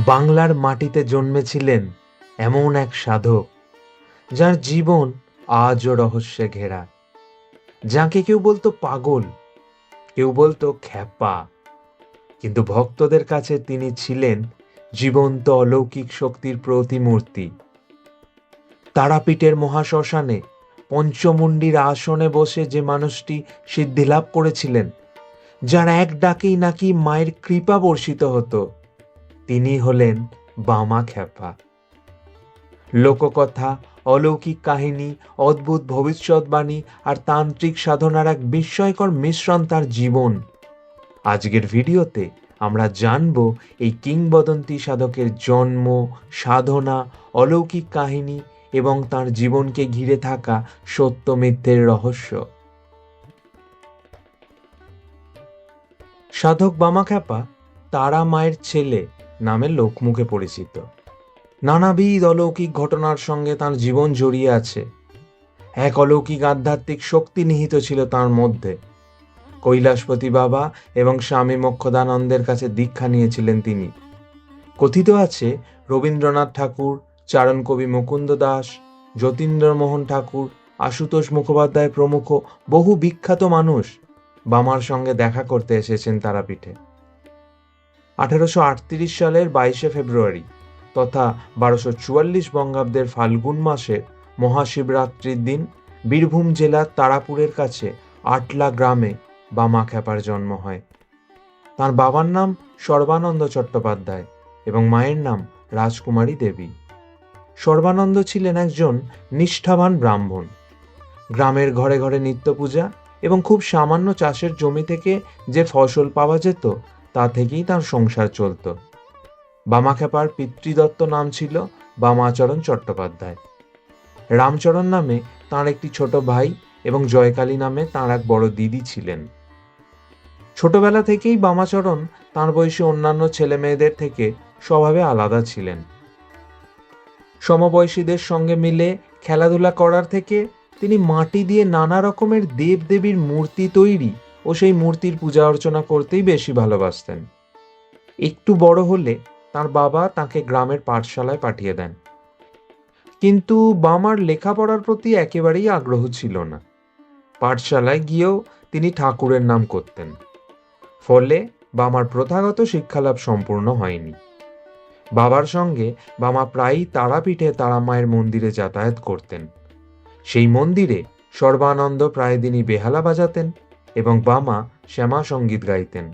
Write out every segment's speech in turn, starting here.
বাংলার মাটিতে জন্মেছিলেন এমন এক সাধক, যার জীবন আজও রহস্যে ঘেরা। যাকে কেউ বলতো পাগল, কেউ বলতো খ্যাপা, কিন্তু ভক্তদের কাছে তিনি ছিলেন জীবন্ত অলৌকিক শক্তির প্রতিমূর্তি। তারাপীঠের মহাশ্মশানে পঞ্চমুণ্ডির আসনে বসে যে মানুষটি সিদ্ধিলাভ করেছিলেন, যার এক ডাকেই নাকি মায়ের কৃপা বর্ষিত হতো, তিনি হলেন বামা খ্যাপা। লোককথা, অলৌকিক কাহিনী, অদ্ভুত ভবিষ্যৎবাণী আর তান্ত্রিক সাধনার এক বিস্ময়কর মিশ্রণ তার জীবন। আজকের ভিডিওতে আমরা জানব এই কিংবদন্তি সাধকের জন্ম, সাধনা, অলৌকিক কাহিনী এবং তার জীবনকে ঘিরে থাকা সত্য মিথ্যের রহস্য। সাধক বামা খ্যাপা তারা মায়ের ছেলে নামে লোকমুখে পরিচিত। নানাবিধ অলৌকিক ঘটনার সঙ্গে তার জীবন জড়িয়ে আছে। এক অলৌকিক আধ্যাত্মিক শক্তি নিহিত ছিল তার মধ্যে। কৈলাসপতি বাবা এবং স্বামী মোক্ষদানন্দের কাছে দীক্ষা নিয়েছিলেন তিনি। কথিত আছে রবীন্দ্রনাথ ঠাকুর, চারণকবি মুকুন্দ দাস, যতীন্দ্রমোহন ঠাকুর, আশুতোষ মুখোপাধ্যায় প্রমুখ বহু বিখ্যাত মানুষ বামার সঙ্গে দেখা করতে এসেছেন তারাপীঠে। 1838 সালের 22শে ফেব্রুয়ারি তথা 1244 বঙ্গাব্দের ফাল্গুন মাসের মহাশিবরাত্রির দিন বীরভূম জেলার তারাপুরের কাছে আটলা গ্রামে বামা খ্যাপার জন্ম হয়। তার বাবার নাম সর্বানন্দ চট্টোপাধ্যায় এবং মায়ের নাম রাজকুমারী দেবী। সর্বানন্দ ছিলেন একজন নিষ্ঠাবান ব্রাহ্মণ। গ্রামের ঘরে ঘরে নিত্য পূজা এবং খুব সামান্য চাষের জমি থেকে যে ফসল পাওয়া যেত তা থেকেই তার সংসার চলত। বামা খ্যাপার পিতৃদত্ত নাম ছিল বামাচরণ চট্টোপাধ্যায়। রামচরণ নামে তাঁর একটি ছোট ভাই এবং জয়কালী নামে তাঁর এক বড় দিদি ছিলেন। ছোটবেলা থেকেই বামাচরণ তাঁর বয়সী অন্যান্য ছেলে মেয়েদের থেকে স্বভাবে আলাদা ছিলেন। সমবয়সীদের সঙ্গে মিলে খেলাধুলা করার থেকে তিনি মাটি দিয়ে নানা রকমের দেবদেবীর মূর্তি তৈরি ও সেই মূর্তির পূজা অর্চনা করতেই বেশি ভালোবাসতেন। একটু বড় হলে তার বাবা তাকে গ্রামের পাঠশালায় পাঠিয়ে দেন। কিন্তু বামার লেখাপড়ার প্রতি একেবারেই আগ্রহ ছিল না। পাঠশালায় গিয়েও তিনি ঠাকুরের নাম করতেন। ফলে বামার প্রথাগত শিক্ষালাভ সম্পূর্ণ হয়নি। বাবার সঙ্গে বামা প্রায়ই তারাপীঠে তারামায়ের মন্দিরে যাতায়াত করতেন। সেই মন্দিরে সর্বানন্দ প্রায় দিনই বেহালা বাজাতেন এবং বামা শ্যামা সঙ্গীত গাইতেন।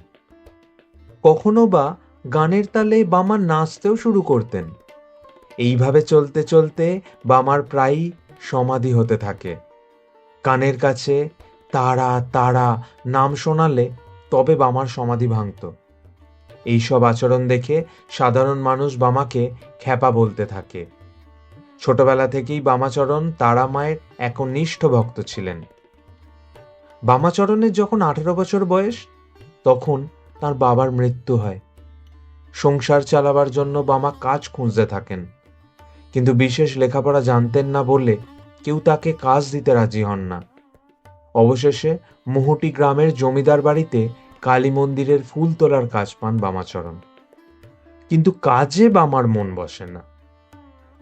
কখনো বা গানের তালে বামা নাচতেও শুরু করতেন। এইভাবে চলতে চলতে বামার প্রায়ই সমাধি হতে থাকে। কানের কাছে তারা তারা নাম শোনালে তবে বামার সমাধি ভাঙত। এইসব আচরণ দেখে সাধারণ মানুষ বামাকে খ্যাপা বলতে থাকে। ছোটবেলা থেকেই বামাচরণ তারা মায়ের একনিষ্ঠ ভক্ত ছিলেন। বামাচরণের যখন 18 বছর বয়স, তখন তার বাবার মৃত্যু হয়। সংসার চালাবার জন্য বামা কাজ খুঁজতে থাকেন, কিন্তু বিশেষ লেখাপড়া জানতেন না বলে কেউ তাকে কাজ দিতে রাজি হন না। অবশেষে মুহুটি গ্রামের জমিদার বাড়িতে কালী মন্দিরের ফুল তোলার কাজ পান বামাচরণ। কিন্তু কাজে বামার মন বসে না।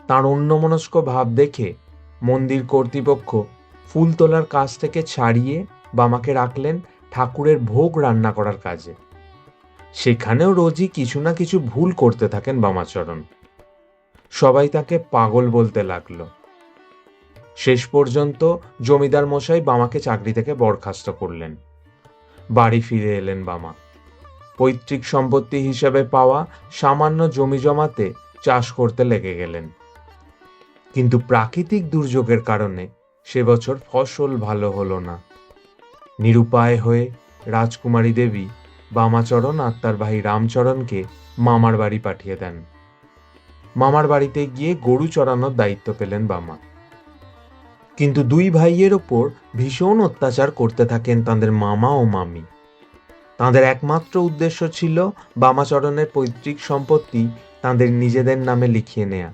তাঁর অন্যমনস্ক ভাব দেখে মন্দির কর্তৃপক্ষ ফুল তোলার কাজ থেকে ছাড়িয়ে বামাকে রাখলেন ঠাকুরের ভোগ রান্না করার কাজে। সেখানেও রোজই কিছু না কিছু ভুল করতে থাকেন বামাচরণ। সবাই তাকে পাগল বলতে লাগলো। শেষ পর্যন্ত জমিদার মশাই বামাকে চাকরি থেকে বরখাস্ত করলেন। বাড়ি ফিরে এলেন বামা। পৈতৃক সম্পত্তি হিসেবে পাওয়া সামান্য জমি জমাতে চাষ করতে লেগে গেলেন। কিন্তু প্রাকৃতিক দুর্যোগের কারণে সে বছর ফসল ভালো হলো না। নিরুপায় হয়ে রাজকুমারী দেবী বামাচরণ আর তার ভাই রামচরণকে মামার বাড়ি পাঠিয়ে দেন। মামার বাড়িতে গিয়ে গরু চড়ানোর দায়িত্ব পেলেন বামা। কিন্তু দুই ভাইয়ের ওপর ভীষণ অত্যাচার করতে থাকেন তাদের মামা ও মামি। তাদের একমাত্র উদ্দেশ্য ছিল বামাচরণের পৈতৃক সম্পত্তি তাদের নিজেদের নামে লিখিয়ে নেয়া।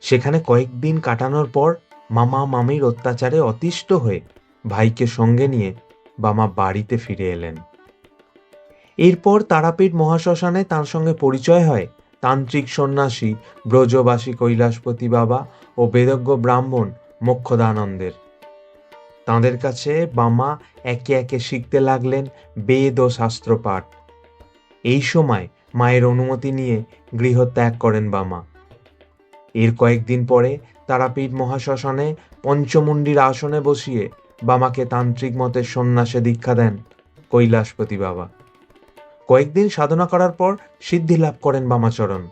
সেখানে কয়েকদিন কাটানোর পর মামা মামির অত্যাচারে অতিষ্ঠ হয়ে ভাইকে সঙ্গে নিয়ে বামা বাড়িতে ফিরে এলেন। এরপর তারাপীঠ মহাশ্মশানে তার সঙ্গে পরিচয় হয় তান্ত্রিক সন্ন্যাসী ব্রজবাসী কৈলাসপতি বাবা ও বেদজ্ঞ ব্রাহ্মণ মোক্ষদানন্দের। তাঁদের কাছে বামা একে একে শিখতে লাগলেন বেদ ও শাস্ত্রপাঠ। এই সময় মায়ের অনুমতি নিয়ে গৃহ ত্যাগ করেন বামা। এর কয়েকদিন পরে তারাপীঠ মহাশ্মশানে পঞ্চমুণ্ডির আসনে বসিয়ে বামাকে তান্ত্রিক মতে সন্ন্যাসে দীক্ষা দেন কৈলাসপতি বাবা। কয়েকদিন সাধনা করার পর সিদ্ধি লাভ করেন বামাচরণ।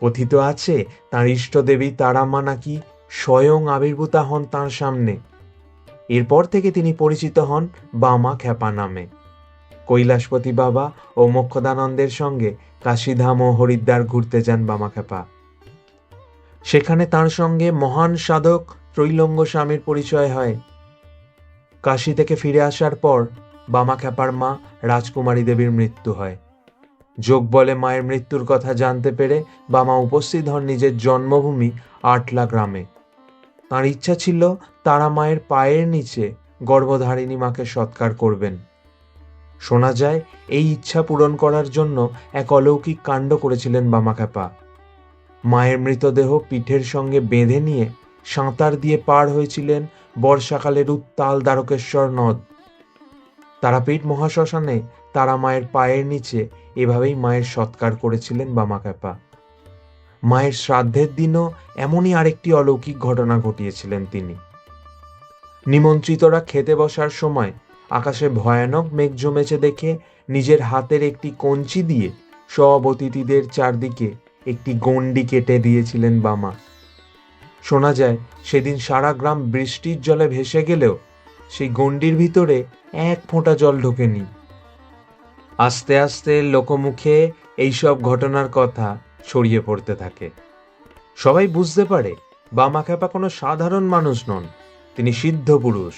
কথিত আছে তাঁর ইষ্টদেবী তারামা নাকি স্বয়ং আবির্ভূতা হন তাঁর সামনে। এরপর থেকে তিনি পরিচিত হন বামা খ্যাপা নামে। কৈলাসপতি বাবা ও মোক্ষদানন্দের সঙ্গে কাশীধাম ও হরিদ্বার ঘুরতে যান বামা খ্যাপা। সেখানে তার সঙ্গে মহান সাধক ত্রৈলঙ্গ স্বামীর পরিচয় হয়। কাশী থেকে ফিরে আসার পর বামা খ্যাপার মা রাজকুমারী দেবীর মৃত্যু হয়। যোগ বলে মায়ের মৃত্যুর কথা জানতে পেরে বামা উপস্থিত হন নিজের জন্মভূমি আটলা গ্রামে। তাঁর ইচ্ছা ছিল তারা মায়ের পায়ের নিচে গর্ভধারিণী মাকে সৎকার করবেন। শোনা যায় এই ইচ্ছা পূরণ করার জন্য এক অলৌকিক কাণ্ড করেছিলেন বামা খ্যাপা। মায়ের মৃতদেহ পিঠের সঙ্গে বেঁধে নিয়ে সাঁতার দিয়ে পার হয়েছিলেন বর্ষাকালের উত্তাল দ্বারকেশ্বর নদ। তারাপীঠ মহাশ্মশানে তারা মায়ের পায়ের নিচে এভাবেই মায়ের সৎকার করেছিলেন বামা খ্যাপা। মায়ের শ্রাদ্ধের দিনও এমনই আরেকটি অলৌকিক ঘটনা ঘটিয়েছিলেন তিনি। নিমন্ত্রিতরা খেতে বসার সময় আকাশে ভয়ানক মেঘ জমেছে দেখে নিজের হাতের একটি কঞ্চি দিয়ে সব অতিথিদের চারদিকে একটি গণ্ডি কেটে দিয়েছিলেন বামা। শোনা যায় সেদিন সারা গ্রাম বৃষ্টির জলে ভেসে গেলেও সেই গণ্ডির ভিতরে এক ফোঁটা জল ঢোকেনি। আস্তে আস্তে লোকমুখে এইসব ঘটনার কথা ছড়িয়ে পড়তে থাকে। সবাই বুঝতে পারে বামা খ্যাপা কোনো সাধারণ মানুষ নন, তিনি সিদ্ধ পুরুষ।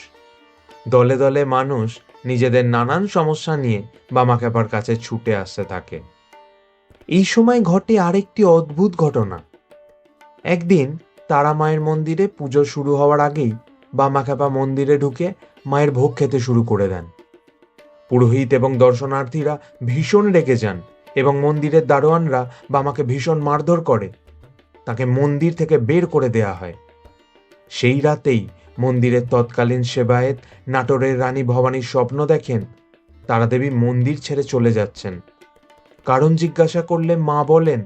দলে দলে মানুষ নিজেদের নানান সমস্যা নিয়ে বামা খ্যাপার কাছে ছুটে আসতে থাকে। এই সময় ঘটে আরেকটি অদ্ভুত ঘটনা। একদিন তারা মায়ের মন্দিরে পুজো শুরু হওয়ার আগেই বামা খ্যাপা মন্দিরে ঢুকে মায়ের ভোগ খেতে শুরু করে দেন। পুরোহিত এবং দর্শনার্থীরা ভীষণ রেগে যান এবং মন্দিরের দারোয়ানরা বামাকে ভীষণ মারধর করে। তাকে মন্দির থেকে বের করে দেয়া হয়। সেই রাতেই মন্দিরের তৎকালীন সেবায়েত নাটোরের রানী ভবানীর স্বপ্ন দেখেন তারাদেবী মন্দির ছেড়ে চলে যাচ্ছেন। কারণ জিজ্ঞাসা করলে মা বলেন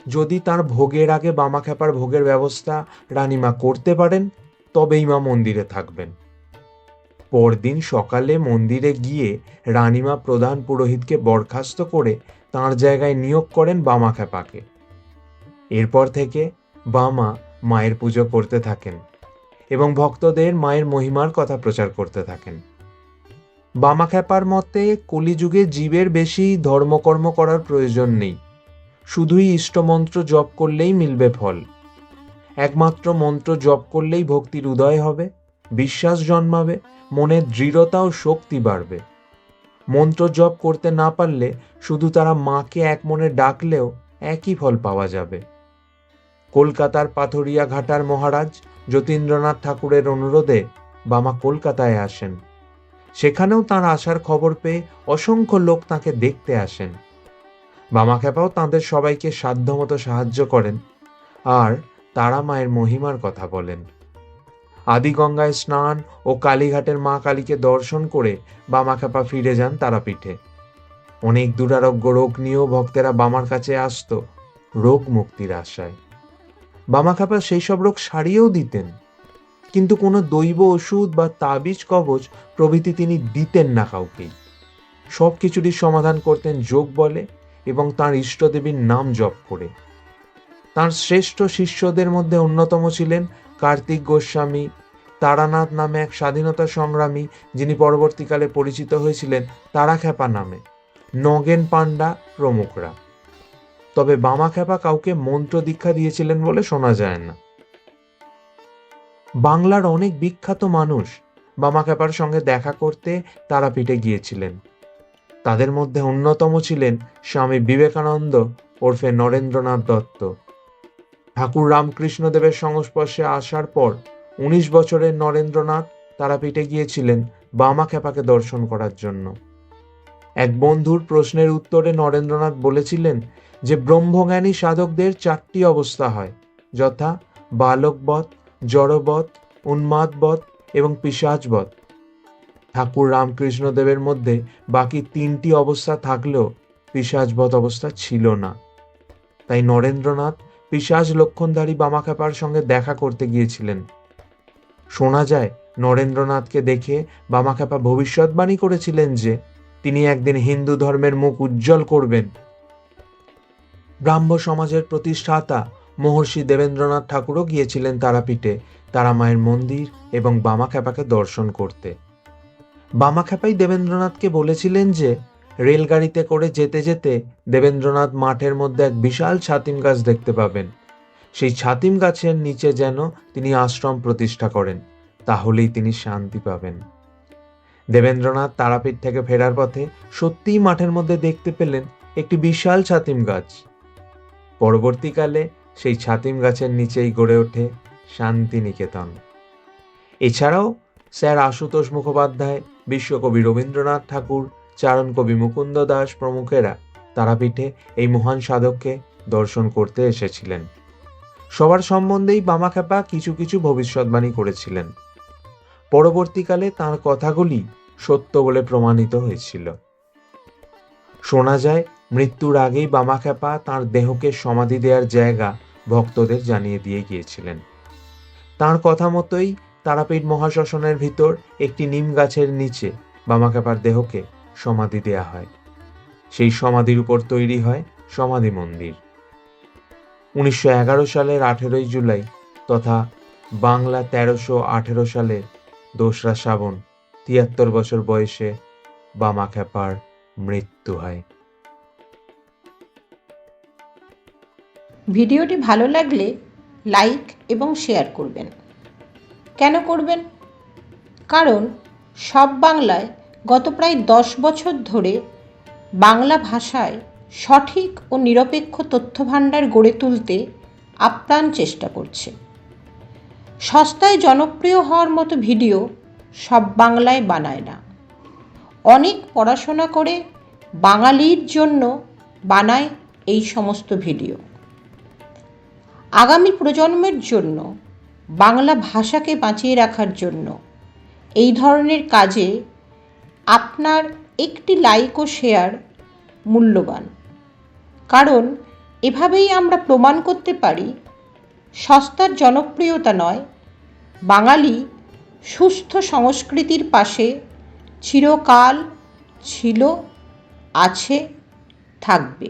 যদি তার ভোগের আগে বামা খ্যাপার ভোগের ব্যবস্থা রানীমা করতে পারেন তবেই মা মন্দিরে থাকবেন। পরদিন সকালে মন্দিরে গিয়ে রানীমা প্রধান পুরোহিতকে বরখাস্ত করে তাঁর জায়গায় নিয়োগ করেন বামা খ্যাপাকে। এরপর থেকে বামা মায়ের পুজো করতে থাকেন এবং ভক্তদের মায়ের মহিমার কথা প্রচার করতে থাকেন। বামা খ্যাপার মতে কলিযুগে জীবের বেশি ধর্মকর্ম করার প্রয়োজন নেই, শুধুই ইষ্টমন্ত্র জপ করলেই মিলবে ফল। একমাত্র মন্ত্র জপ করলেই ভক্তির উদয় হবে, বিশ্বাস জন্মাবে, মনের দৃঢ়তা ও শক্তি বাড়বে। মন্ত্র জপ করতে না পারলে শুধু তারা মাকে এক মনে ডাকলেও একই ফল পাওয়া যাবে। কলকাতার পাথরিয়া ঘাটার মহারাজ যতীন্দ্রনাথ ঠাকুরের অনুরোধে বামা কলকাতায় আসেন। সেখানেও তাঁর আসার খবর পেয়ে অসংখ্য লোক তাঁকে দেখতে আসেন। বামা খ্যাপাও তাঁদের সবাইকে সাধ্যমতো সাহায্য করেন আর তারা মায়ের মহিমার কথা বলেন। আদিগঙ্গায় স্নান ও কালীঘাটের মা কালীকে দর্শন করে বামা খ্যাপা ফিরে যান তারাপীঠে। অনেক দুরারোগ্য রোগ নিয়েও ভক্তেরা বামার কাছে আসত রোগ মুক্তির আশায়। বামা খ্যাপা সেই সব রোগ সারিয়েও দিতেন, কিন্তু কোনো দৈব ওষুধ বা তাবিজ কবচ প্রভৃতি তিনি দিতেন না কাউকেই। সব কিছুরই সমাধান করতেন যোগ বলে এবং তাঁর ইষ্টদেবীর নাম জপ করে। তাঁর শ্রেষ্ঠ শিষ্যদের মধ্যে অন্যতম ছিলেন কার্তিক গোস্বামী, তারানাথ নামে এক স্বাধীনতা সংগ্রামী যিনি পরবর্তীকালে পরিচিত হয়েছিলেন তারা খ্যাপা নামে, নগেন পাণ্ডা প্রমুখরা। তবে বামা খ্যাপা কাউকে মন্ত্র দীক্ষা দিয়েছিলেন বলে শোনা যায় না। বাংলার অনেক বিখ্যাত মানুষ বামা খ্যাপার সঙ্গে দেখা করতে তারাপীঠে গিয়েছিলেন। তাদের মধ্যে অন্যতম ছিলেন স্বামী বিবেকানন্দ ওরফে নরেন্দ্রনাথ দত্ত। ঠাকুর রামকৃষ্ণদেবের সংস্পর্শে আসার পর 19 বছরের নরেন্দ্রনাথ তারাপীঠে গিয়েছিলেন বামা খ্যাপাকে দর্শন করার জন্য। এক বন্ধুর প্রশ্নের উত্তরে নরেন্দ্রনাথ বলেছিলেন যে ব্রহ্মজ্ঞানী সাধকদের 4টি অবস্থা হয়, যথা বালকবধ, জড়বধ, উন্মাদবধ এবং পিশাচবধ। ঠাকুর রামকৃষ্ণদেবের মধ্যে বাকি 3টি অবস্থা থাকলেও পিশাচবধ অবস্থা ছিল না। তাই নরেন্দ্রনাথ পিশাচ লক্ষণধারী বামাখ্যাপার সঙ্গে দেখা করতে গিয়েছিলেন। শোনা যায় নরেন্দ্রনাথকে দেখে বামাখ্যাপা ভবিষ্যৎবাণী করেছিলেন যে তিনি একদিন হিন্দু ধর্মের মুখ উজ্জ্বল করবেন। ব্রাহ্ম সমাজের প্রতিষ্ঠাতা মহর্ষি দেবেন্দ্রনাথ ঠাকুরও গিয়েছিলেন তারাপীঠে তারামায়ের মন্দির এবং বামাখ্যাপাকে দর্শন করতে। বামাখ্যাপাই দেবেন্দ্রনাথকে বলেছিলেন যে রেলগাড়িতে করে যেতে যেতে দেবেন্দ্রনাথ মাঠের মধ্যে এক বিশাল ছাতিম গাছ দেখতে পাবেন। সেই ছাতিম গাছের নিচে যেন তিনি আশ্রম প্রতিষ্ঠা করেন, তাহলেই তিনি শান্তি পাবেন। দেবেন্দ্রনাথ তারাপীঠ থেকে ফেরার পথে সত্যিই মাঠের মধ্যে দেখতে পেলেন একটি বিশাল ছাতিম গাছ। পরবর্তীকালে সেই ছাতিম গাছের নিচেই গড়ে ওঠে শান্তিনিকেতন। এছাড়াও স্যার আশুতোষ মুখোপাধ্যায়, বিশ্বকবি রবীন্দ্রনাথ ঠাকুর, চারণকবি মুকুন্দ দাস প্রমুখেরা তারাপীঠে এই মহান সাধককে দর্শন করতে এসেছিলেন। সবার সম্বন্ধেই বামাখ্যাপা কিছু কিছু ভবিষ্যৎবাণী করেছিলেন। পরবর্তীকালে তাঁর কথাগুলি সত্য বলে প্রমাণিত হয়েছিল। শোনা যায় মৃত্যুর আগেই বামাখ্যাপা তাঁর দেহকে সমাধি দেওয়ার জায়গা ভক্তদের জানিয়ে দিয়ে গিয়েছিলেন। তাঁর কথা মতোই তারাপীঠ মহাশ্মশানের ভিতর একটি নিম গাছের নিচে বামাখ্যাপার দেহকে সমাধি দেয়া হয়। সেই সমাধির উপর তৈরি হয় সমাধি মন্দির। 1911 সালের 18 জুলাই তথা বাংলা 1318 সালের 2রা শ্রাবণ 73 বছর বয়সে বামাখ্যাপার মৃত্যু হয়। ভিডিওটি ভালো লাগলে লাইক এবং শেয়ার করবেন। কেন করবেন? কারণ সব বাংলায় গত প্রায় 10 বছর ধরে বাংলা ভাষায় সঠিক ও নিরপেক্ষ তথ্যভাণ্ডার গড়ে তুলতে আপ্রাণ চেষ্টা করছে। সস্তায় জনপ্রিয় হওয়ার মতো ভিডিও সব বাংলায় বানায় না। অনেক পড়াশোনা করে বাঙালির জন্য বানায় এই সমস্ত ভিডিও। আগামী প্রজন্মের জন্য বাংলা ভাষাকে বাঁচিয়ে রাখার জন্য এই ধরনের কাজে আপনার একটি লাইক ও শেয়ার মূল্যবান। কারণ এভাবেই আমরা প্রমাণ করতে পারি সস্তার জনপ্রিয়তা নয়, বাঙালি সুস্থ সংস্কৃতির পাশে চিরকাল ছিল, আছে, থাকবে।